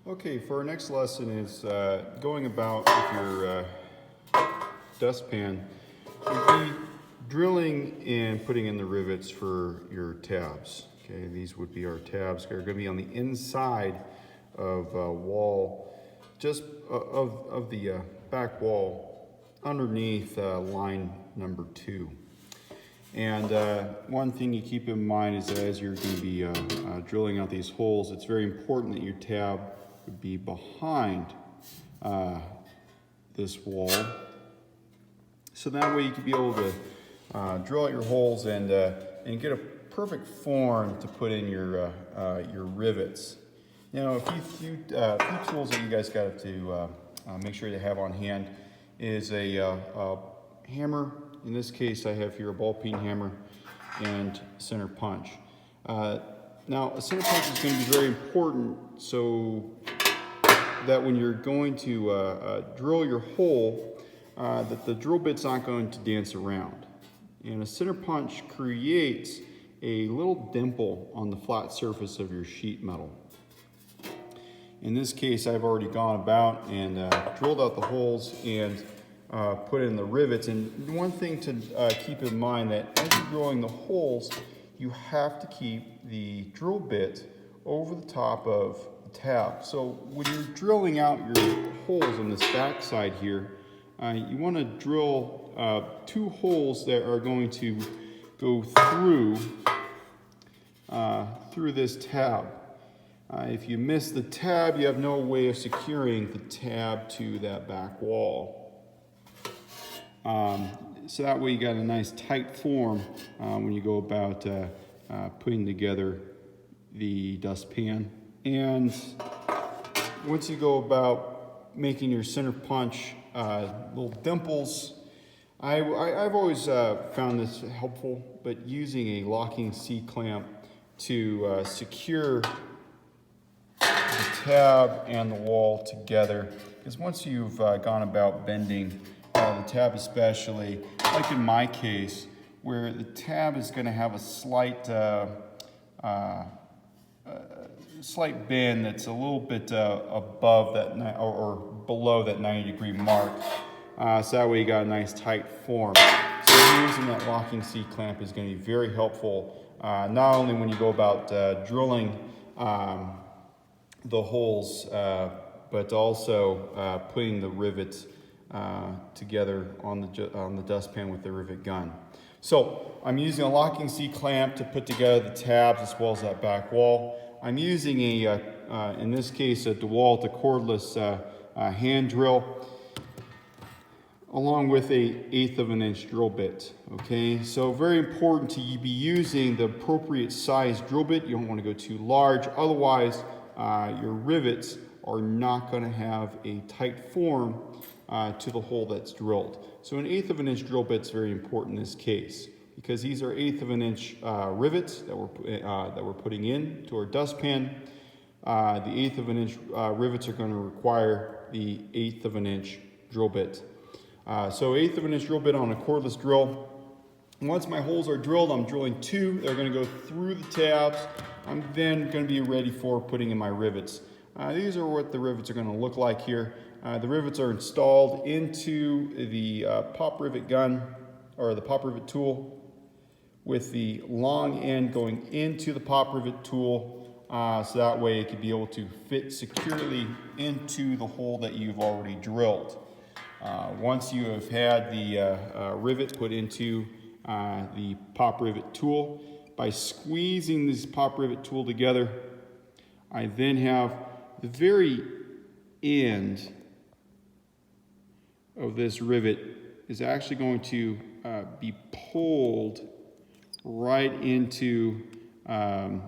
Okay, for our next lesson is going about with your dustpan would be drilling and putting in the rivets for your tabs. Okay, these would be our tabs. They're going to be on the inside of wall, just of the back wall underneath line number 2. And one thing you keep in mind is that as you're going to be drilling out these holes, it's very important that your tab would be behind this wall. So that way you can be able to drill out your holes and get a perfect form to put in your rivets. You know, a few tools that you guys got to make sure to have on hand is a hammer. In this case, I have here a ball peen hammer and center punch. Now, a center punch is going to be very important so that when you're going to drill your hole, that the drill bit's not going to dance around. And a center punch creates a little dimple on the flat surface of your sheet metal. In this case, I've already gone about and drilled out the holes and put in the rivets. And one thing to keep in mind that as you're drilling the holes, you have to keep the drill bit over the top of the tab. So when you're drilling out your holes on this back side here, you want to drill 2 holes that are going to go through this tab. If you miss the tab, you have no way of securing the tab to that back wall. So that way you got a nice tight form when you go about putting together the dustpan. And once you go about making your center punch little dimples, I've always found this helpful, but using a locking C-clamp to secure the tab and the wall together, because once you've gone about bending the tab, especially like in my case where the tab is going to have a slight bend that's a little bit above that or below that 90-degree mark, so that way you got a nice tight form. So using that locking C-clamp is going to be very helpful, not only when you go about drilling the holes, but also putting the rivets together on the dustpan with the rivet gun. So I'm using a locking C-clamp to put together the tabs as well as that back wall. I'm using in this case, a DeWalt cordless hand drill, along with a 1/8 of an inch drill bit. Okay, so very important to be using the appropriate size drill bit. You don't want to go too large, otherwise your rivets are not going to have a tight form to the hole that's drilled. So an 1/8 of an inch drill bit is very important in this case, because these are 1/8 of an inch rivets that we're putting in to our dustpan. The 1/8 of an inch rivets are going to require the 1/8 of an inch drill bit. So 1/8 of an inch drill bit on a cordless drill. Once my holes are drilled, I'm drilling 2. They're going to go through the tabs. I'm then going to be ready for putting in my rivets. These are what the rivets are going to look like here. The rivets are installed into the pop rivet gun, or the pop rivet tool, with the long end going into the pop rivet tool, so that way it can be able to fit securely into the hole that you've already drilled. Once you have had the rivet put into the pop rivet tool, by squeezing this pop rivet tool together, I then have the very end of this rivet is actually going to be pulled right into, I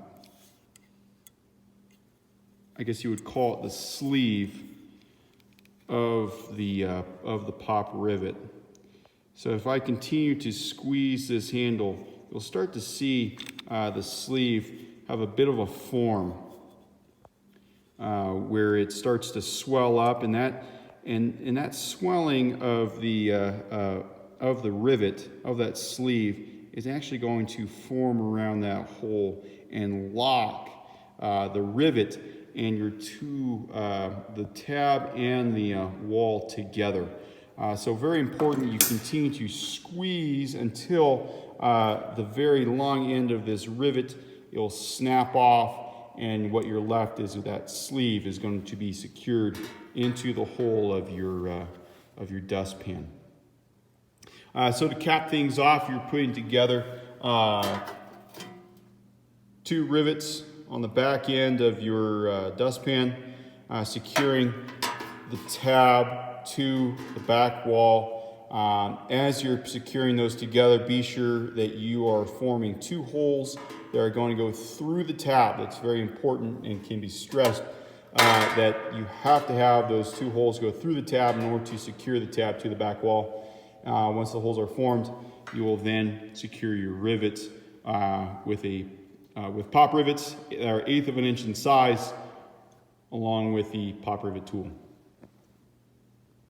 guess you would call it the sleeve of the pop rivet. So if I continue to squeeze this handle, you'll start to see the sleeve have a bit of a form where it starts to swell up, and that swelling of the rivet of that sleeve is actually going to form around that hole and lock the rivet and your the tab and the wall together. So very important, you continue to squeeze until the very long end of this rivet, it'll snap off, and what you're left is that sleeve is going to be secured into the hole of your dustpan. So to cap things off, you're putting together 2 rivets on the back end of your dustpan, securing the tab to the back wall. As you're securing those together, be sure that you are forming 2 holes that are going to go through the tab. It's very important and can be stressed that you have to have those 2 holes go through the tab in order to secure the tab to the back wall. Once the holes are formed, you will then secure your rivets with pop rivets that are 1/8 of an inch in size, along with the pop rivet tool.